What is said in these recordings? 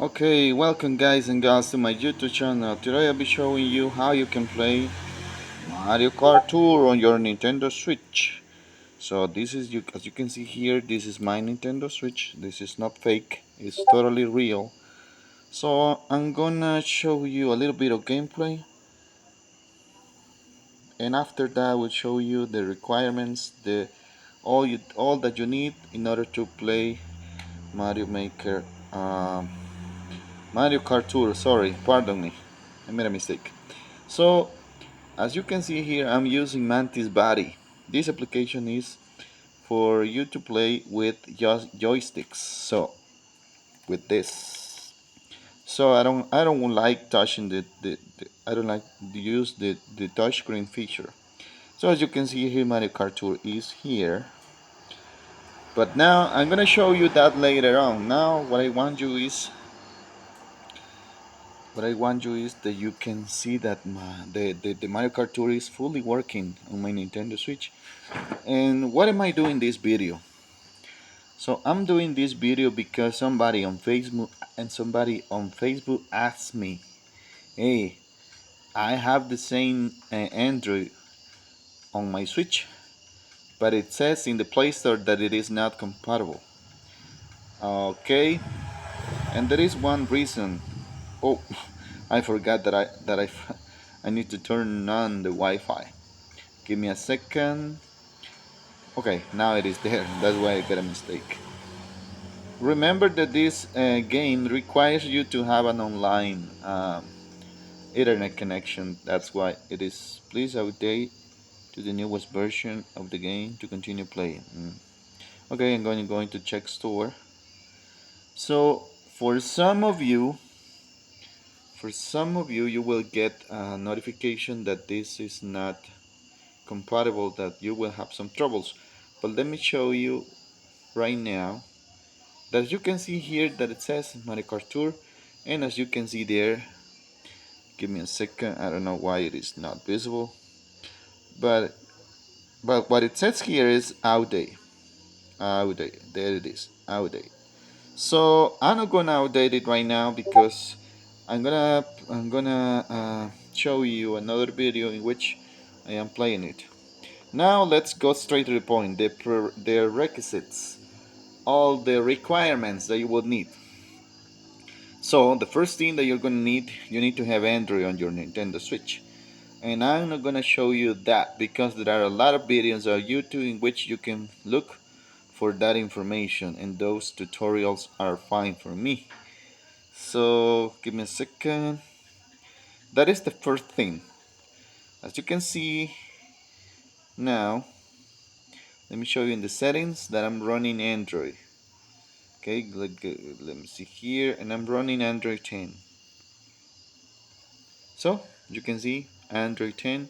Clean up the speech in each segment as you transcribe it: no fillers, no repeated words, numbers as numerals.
Okay, welcome guys and girls to my YouTube channel. Today I'll be showing you how you can play Mario Kart Tour on your Nintendo Switch. So this is as you can see here, this is my Nintendo Switch. This is not fake, it's totally real. So I'm gonna show you a little bit of gameplay, and after that I will show you the requirements, all that you need in order to play Mario Maker Mario Kart Tour. Sorry, pardon me, I made a mistake. So as you can see here, I'm using Mantis Body. This application is for you to play with joysticks. So with this, so I don't like touching the I don't like to use the touchscreen feature. So as you can see here, Mario Kart Tour is here. But now I'm gonna show you that later on. Now what I want you is that you can see that the Mario Kart Tour is fully working on my Nintendo Switch. And what am I doing this video? So I'm doing this video because somebody on Facebook asked me, "Hey, I have the same Android on my Switch, but it says in the Play Store that it is not compatible." Okay, and there is one reason. Oh, I forgot that I need to turn on the Wi-Fi. Give me a second. Okay, now it is there. That's why I got a mistake. Remember that this game requires you to have an online internet connection. That's why it is. Please update to the newest version of the game to continue playing. Okay, I'm going to check store. So for some of you, you will get a notification that this is not compatible. That you will have some troubles. But let me show you right now that as you can see here that it says Mario Kart Tour, and as you can see there, give me a second, I don't know why it is not visible, but what it says here is outdate, there it is, outdate. So I'm not gonna outdate it right now because I'm gonna show you another video in which I am playing it. Now let's go straight to the point, the requisites, all the requirements that you would need. So the first thing that you need to have Android on your Nintendo Switch. And I'm not gonna show you that because there are a lot of videos on YouTube in which you can look for that information, and those tutorials are fine for me. So give me a second. That is the first thing. As you can see now, let me show you in the settings that I'm running Android. Okay, let me see here, and I'm running Android 10. So you can see Android 10.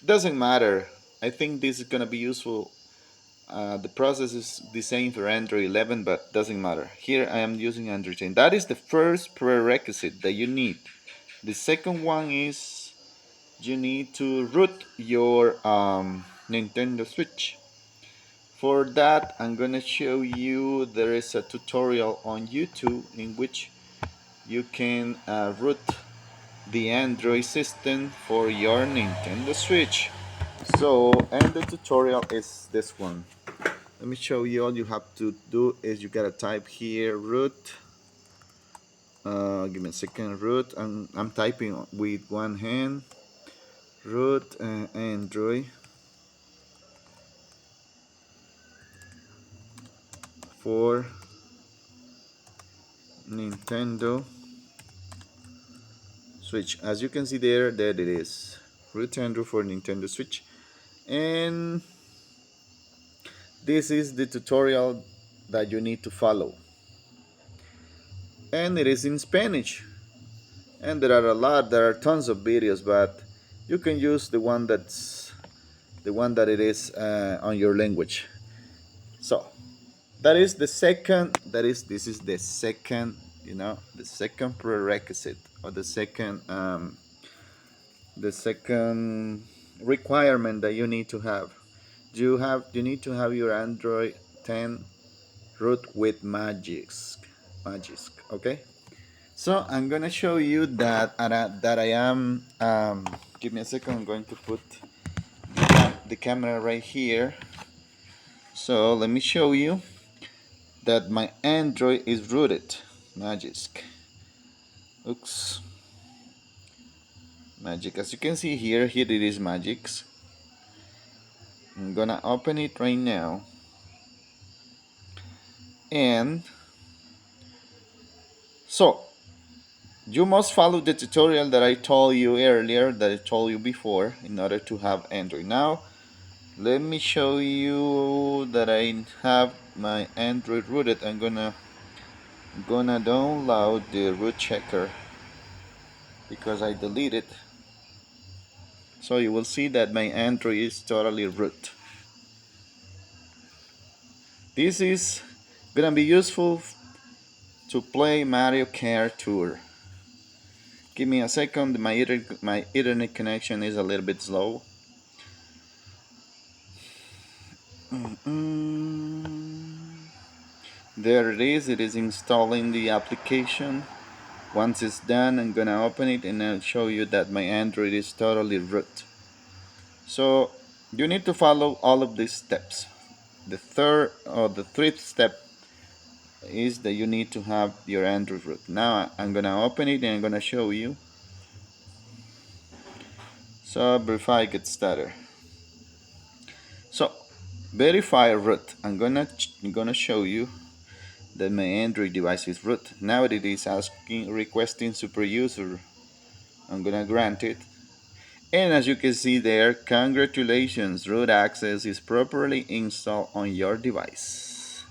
Doesn't matter. I think this is gonna be useful. The process is the same for Android 11, but doesn't matter. Here I am using Android 10. That is the first prerequisite that you need. The second one is you need to root your Nintendo Switch. For that, I'm gonna show you there is a tutorial on YouTube in which you can root the Android system for your Nintendo Switch. So, and the tutorial is this one. Let me show you. All you have to do is you gotta type here root. Give me a second. Root. I'm typing with one hand. Root Android for Nintendo Switch. As you can see there it is. Root Android for Nintendo Switch. And this is the tutorial that you need to follow. And it is in Spanish. And there are tons of videos, but you can use the one that it is on your language. So that is the second. This is the second. The second prerequisite, or the second requirement that you need to have. You need to have your Android 10 root with Magisk. Magisk. Okay. So I'm gonna show you that I am. Give me a second. I'm going to put the camera right here. So let me show you that my Android is rooted. Magisk. Oops. Magic. As you can see here, here it is Magix. I'm gonna open it right now. And so you must follow the tutorial that I told you earlier, that I told you before, in order to have Android. Now, let me show you that I have my Android rooted. I'm gonna download the root checker because I deleted. So you will see that my Android is totally root. This is gonna be useful to play Mario Kart Tour. Give me a second, my Ethernet connection is a little bit slow. There it is installing the application. Once it's done, I'm gonna open it and I'll show you that my Android is totally root. So you need to follow all of these steps. The third or the fifth step is that you need to have your Android root. Now I'm gonna open it and I'm gonna show you. So verify get started. So verify root. I'm gonna show you that my Android device is root. Now it is asking requesting super user. I'm gonna grant it. And as you can see there, congratulations, root access is properly installed on your device.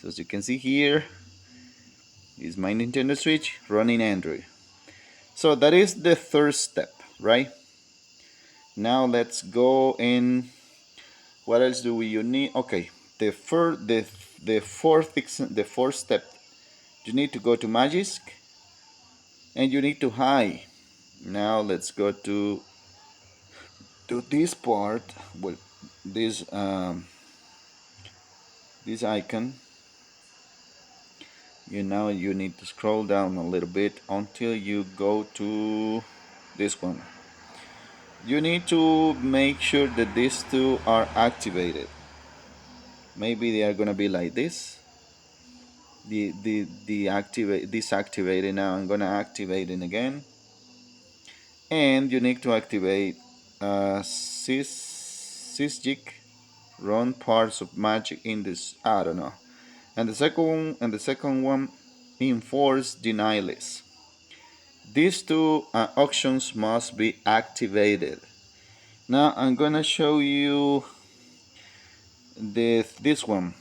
So as you can see here is my Nintendo Switch running Android. So that is the third step, right? Now let's go in. What else do we need? Okay, the fourth step. You need to go to Magisk and you need to hide. Now let's go to this part. Well, this this icon. You need to scroll down a little bit until you go to this one. You need to make sure that these two are activated. Maybe they are gonna be like this. The activate disactivated. Now I'm gonna activate it again. And you need to activate sysjig run parts of magic in this. I don't know. And the second one enforce deny list. These two options must be activated. Now I'm gonna show you this one.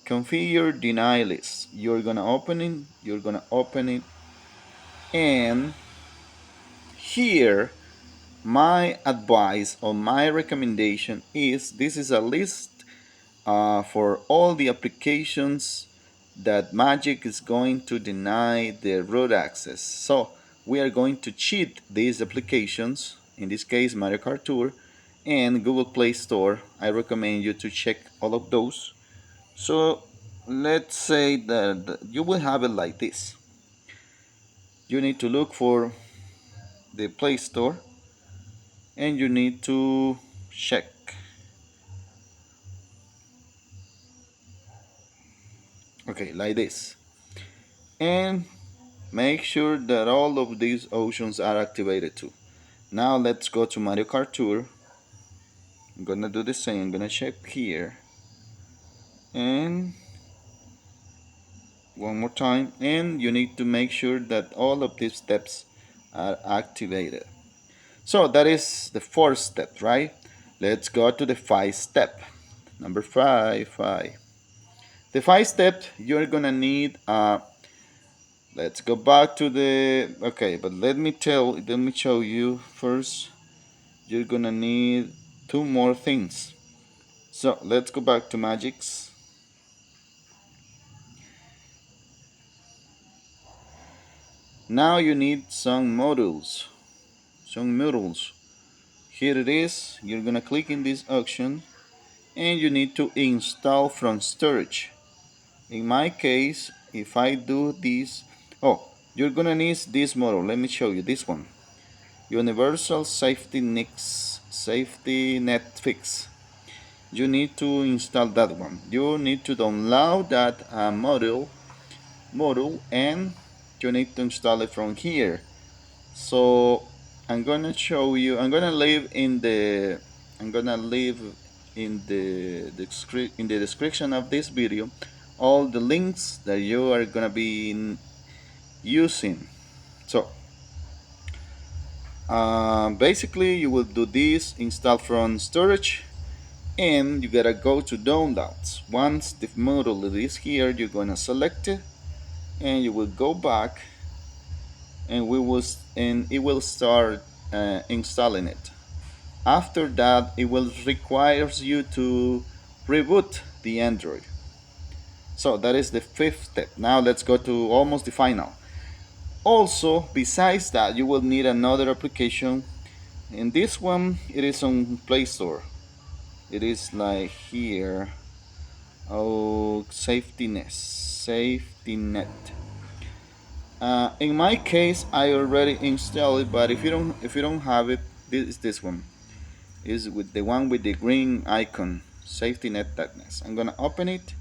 Configure deny list. You're gonna open it. And here my advice or my recommendation is this is a list for all the applications that Magic is going to deny the root access. So we are going to cheat these applications, in this case Mario Kart Tour and Google Play Store. I recommend you to check all of those. So let's say that you will have it like this. You need to look for the Play Store and you need to check. Okay, like this. And make sure that all of these options are activated too. Now let's go to Mario Kart Tour. I'm gonna do the same. I'm gonna check here. And one more time. And you need to make sure that all of these steps are activated. So that is the fourth step, right? Let's go to the fifth step. Number five. The fifth step, you're gonna need let's go back to the okay, but let me show you first. You're gonna need two more things. So let's go back to Magics. Now you need some modules. Here it is. You're gonna click in this option and you need to install from storage. In my case, if I do this, oh, you're gonna need this model. Let me show you this one. Universal Safety Net Fix. You need to install that one. You need to download that module, and you need to install it from here. So I'm gonna show you. I'm gonna leave in in the description of this video all the links that you are gonna be using. So basically, you will do this: install from storage, and you gotta go to downloads. Once the module is here, you're gonna select it, and you will go back, and it will start installing it. After that, it will requires you to reboot the Android. So that is the fifth step. Now let's go to almost the final. Also, besides that, you will need another application. In this one, it is on Play Store. It is like here. Oh, Safety Net. In my case, I already installed it, but if you don't have it, this is this one. Is with the one with the green icon, Safety Net Darkness. I'm gonna open it,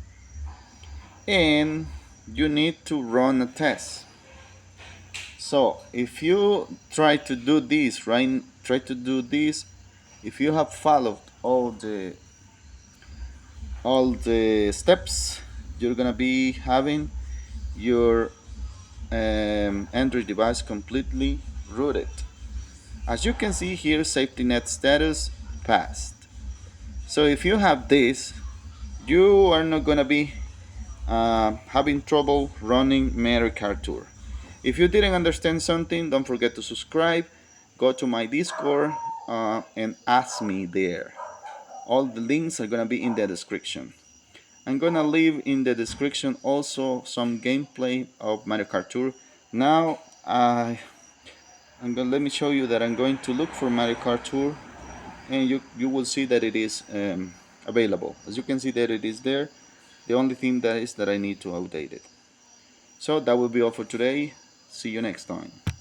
and you need to run a test. So if you try to do this, right? Try to do this. If you have followed all the steps, you're gonna be having your Android device completely rooted. As you can see here, safety net status passed. So if you have this, you are not gonna be having trouble running Mario Kart Tour. If you didn't understand something, don't forget to subscribe, go to my Discord, and ask me there. All the links are gonna be in the description. I'm gonna leave in the description also some gameplay of Mario Kart Tour. Now, let me show you that I'm going to look for Mario Kart Tour, and you will see that it is available. As you can see that it is there. The only thing that is that I need to update it. So that will be all for today. See you next time.